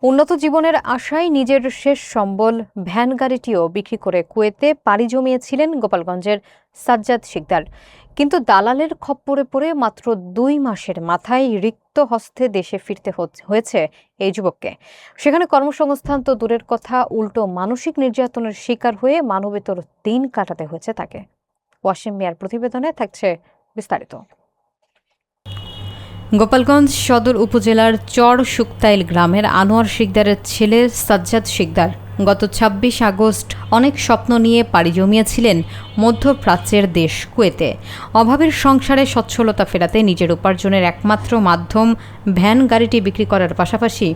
উন্নত জীবনের আশায় নিজের শেষ সম্বল ভ্যান গাড়িটিও বিক্রি করে কুয়েতে পাড়ি জমিয়েছিলেন গোপালগঞ্জের সাজ্জাদ শিকদার। কিন্তু দালালের খপ্পরে পড়ে মাত্র ২ মাসের মাথায় রিক্ত হস্তে দেশে ফিরতে হয়েছে এই যুবককে। সেখানে কর্মসংস্থান তো দূরের কথা, উল্টো মানসিক নির্যাতনের শিকার হয়ে মানবেতর দিন কাটাতে হয়েছে তাকে। ওয়াসিম মিয়ার প্রতিবেদনে থাকছে বিস্তারিত। গোপালগঞ্জ সদর উপজেলার চর শুক্তাইল গ্রামের আনোয়ার শিকদারের ছেলে সাজ্জাদ শিকদার গত ২৬ আগস্ট অনেক স্বপ্ন নিয়ে পাড়ি জমিয়েছিলেন মধ্যপ্রাচ্যের দেশ কুয়েতে। অভাবের সংসারে সচ্ছলতা ফেরাতে নিজের উপার্জনের একমাত্র মাধ্যম ভ্যান গাড়িটি বিক্রি করার পাশাপাশি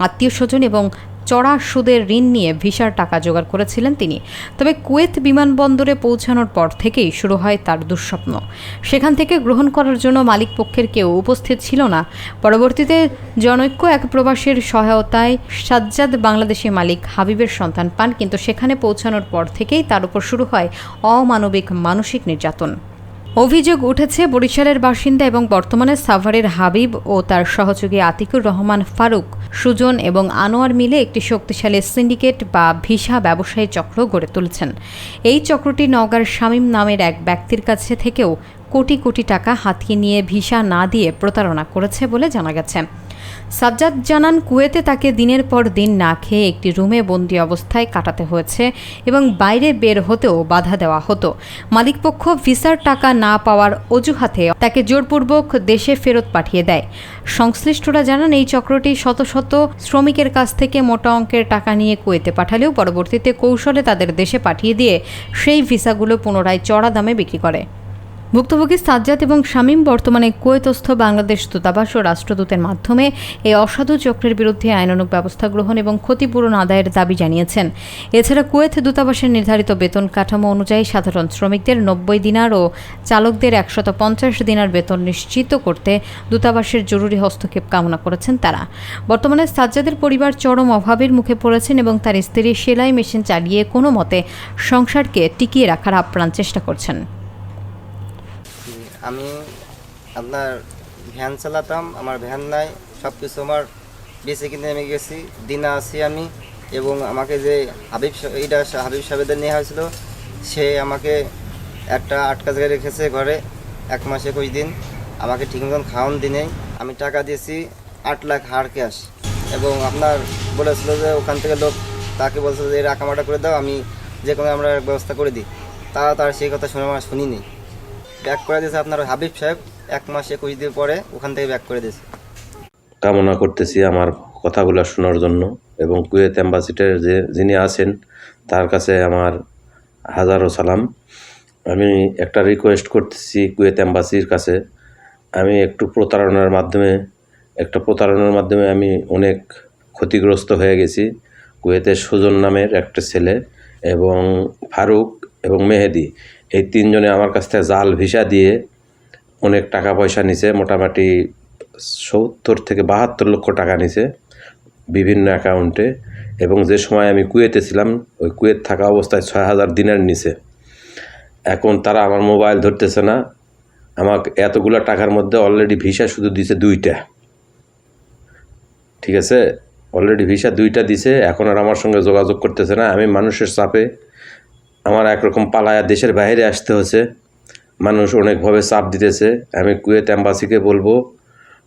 আত্মীয়স্বজন এবং চড়া সুদের ঋণ নিয়ে ভিসার টাকা জোগাড় করেছিলেন তিনি। তবে কুয়েত বিমানবন্দরে পৌঁছানোর পর থেকেই শুরু হয় তার দুঃস্বপ্ন। সেখান থেকে গ্রহণ করার জন্য মালিক পক্ষের কেউ উপস্থিত ছিল না। পরবর্তীতে জনৈক্য এক প্রবাসীর সহায়তায় সাজ্জাদ বাংলাদেশি মালিক হাবিবের সন্ধান পান, কিন্তু সেখানে পৌঁছানোর পর থেকেই তার উপর শুরু হয় অমানবিক মানসিক নির্যাতন। অভিযোগ উঠেছে বরিশালের বাসিন্দা এবং বর্তমানে সাভারের হাবিব ও তার সহযোগী আতিকুর রহমান ফারুক, সুজন এবং আনোয়ার মিলে একটি শক্তিশালী সিন্ডিকেট বা ভিসা ব্যবসায়ী চক্র গড়ে তুলেছেন। এই চক্রটি নওগাঁর শামীম নামের এক ব্যক্তির কাছে থেকেও কোটি কোটি টাকা হাতিয়ে নিয়ে ভিসা না দিয়ে প্রতারণা করেছে বলে জানা গেছে। সাজ্জাদ জানান, কুয়েতে তাকে দিনের পর দিন না খেয়ে একটি রুমে বন্দি অবস্থায় কাটাতে হয়েছে এবং বাইরে বের হতেও বাধা দেওয়া হতো। মালিকপক্ষ ভিসার টাকা না পাওয়ার অজুহাতে তাকে জোরপূর্বক দেশে ফেরত পাঠিয়ে দেয়। সংশ্লিষ্টরা জানান, এই চক্রটি শত শত শ্রমিকের কাছ থেকে মোটা অঙ্কের টাকা নিয়ে কুয়েতে পাঠালেও পরবর্তীতে কৌশলে তাদের দেশে পাঠিয়ে দিয়ে সেই ভিসাগুলো পুনরায় চড়া দামে বিক্রি করে। ভুক্তভোগী সাজ্জাদ এবং শামীম বর্তমানে কুয়েতস্থ বাংলাদেশ দূতাবাস ও রাষ্ট্রদূতের মাধ্যমে এই অসাধু চক্রের বিরুদ্ধে আইনানুগ ব্যবস্থা গ্রহণ এবং ক্ষতিপূরণ আদায়ের দাবি জানিয়েছেন। এছাড়া কুয়েত দূতাবাসের নির্ধারিত বেতন কাঠামো অনুযায়ী সাধারণ শ্রমিকদের ৯০ দিনার ও চালকদের ১৫০ দিনার বেতন নিশ্চিত করতে দূতাবাসের জরুরি হস্তক্ষেপ কামনা করেছেন তারা। বর্তমানে সাজ্জাদের পরিবার চরম অভাবের মুখে পড়েছেন এবং তার স্ত্রী সেলাই মেশিন চালিয়ে কোনো মতে সংসারকে টিকিয়ে রাখার আপ্রাণ চেষ্টা করছেন। আমি আপনার ভ্যান চালাতাম, আমার ভ্যান নাই, সব কিছু আমার বেঁচে কিনে নেমে গেছি, দিনা আছি আমি। এবং আমাকে যে হাবিব সাহেবদের নেওয়া হয়েছিল, সে আমাকে একটা আটকা জায়গায় রেখেছে ঘরে ১ মাস ২১ দিন, আমাকে ঠিক মতন খাওয়ান দিনেই। আমি টাকা দিয়েছি ৮ লাখ হার ক্যাশ, এবং আপনার বলেছিল যে ওখান থেকে লোক তাকে বলছিল যে এর আকামাটা করে দাও, আমি যে কোনো আমরা ব্যবস্থা করে দিই। তার সেই কথা শুনে আমার শুনিনি, ব্যাক করে দিয়েছে আপনার হাবিব সাহেব। ১ মাস ২১ দিন পরে ওখান থেকে ব্যাক করে দিয়েছে। কামনা করতেছি আমার কথাগুলো শোনার জন্য, এবং কুয়েত অ্যাম্বাসিডার যিনি আছেন তার কাছে আমার হাজারো সালাম। আমি একটা রিকোয়েস্ট করতেছি কুয়েত অ্যাম্বাসির কাছে। আমি প্রতারণার মাধ্যমে আমি অনেক ক্ষতিগ্রস্ত হয়ে গেছি। কুয়েতের সুজন নামের একটা ছেলে এবং ফারুক এবং মেহেদি, এই ৩ জনে আমার কাছ থেকে জাল ভিসা দিয়ে অনেক টাকা পয়সা নিছে। মোটামুটি ৭০ থেকে ৭২ লক্ষ টাকা নিছে বিভিন্ন অ্যাকাউন্টে। এবং যে সময় আমি কুয়েতে ছিলাম, ওই কুয়েত থাকা অবস্থায় ৬,০০০ দিনার নিছে। এখন তারা আমার মোবাইল ধরতেছে না। আমাকে এতগুলো টাকার মধ্যে অলরেডি ভিসা শুধু দিছে ২টা, ঠিক আছে, অলরেডি ভিসা ২টা দিছে। এখন আর আমার সঙ্গে যোগাযোগ করতেছে না। আমি মানুষের চাপে আমার একরকম পালায়া দেশের বাইরে আসতে হচ্ছে। মানুষ অনেকভাবে চাপ দিতেছে। আমি কুয়েত অ্যাম্বাসিকে বলবো,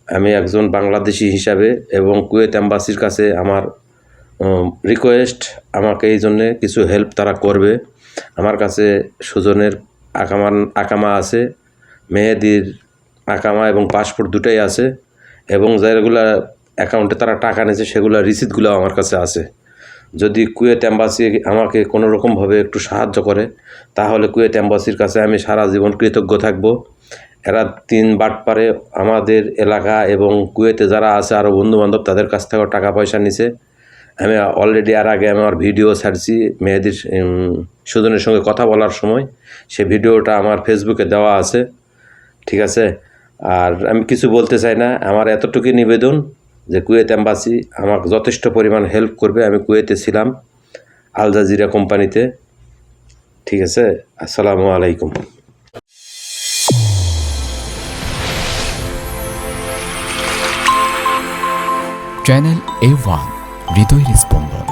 আমি একজন বাংলাদেশি হিসাবে এবং কুয়েত অ্যাম্বাসির কাছে আমার রিকোয়েস্ট, আমাকে এই জন্যে কিছু হেল্প তারা করবে। আমার কাছে সুজনের আকামা আছে, মেহেদির আকামা এবং পাসপোর্ট দুটোই আছে, এবং যেগুলো অ্যাকাউন্টে তারা টাকা নিয়েছে সেগুলো রিসিপ্টগুলো আমার কাছে আছে। যদি কুয়েত অ্যাম্বাসি আমাকে কোনো রকমভাবে একটু সাহায্য করে, তাহলে কুয়েত অ্যাম্বাসির কাছে আমি সারা জীবন কৃতজ্ঞ থাকব। এরা ৩ বাটপারে আমাদের এলাকা এবং কুয়েতে যারা আছে আরও বন্ধুবান্ধব, তাদের কাছ থেকেও টাকা পয়সা নিছে। আমি অলরেডি আগে আমার ভিডিও ছাড়ছি মেহেদির সুজনের সঙ্গে কথা বলার সময়, সে ভিডিওটা আমার ফেসবুকে দেওয়া আছে, ঠিক আছে। আর আমি কিছু বলতে চাই না, আমার এতটুকু নিবেদন যে কুয়েত অ্যাম্বাসি আমাকে যথেষ্ট পরিমাণ হেল্প করবে। আমি কুয়েতে ছিলাম আল জাজিরা কোম্পানিতে, ঠিক আছে। আসসালামু আলাইকুম। চ্যানেল A1 হৃদয়ের স্পন্দন।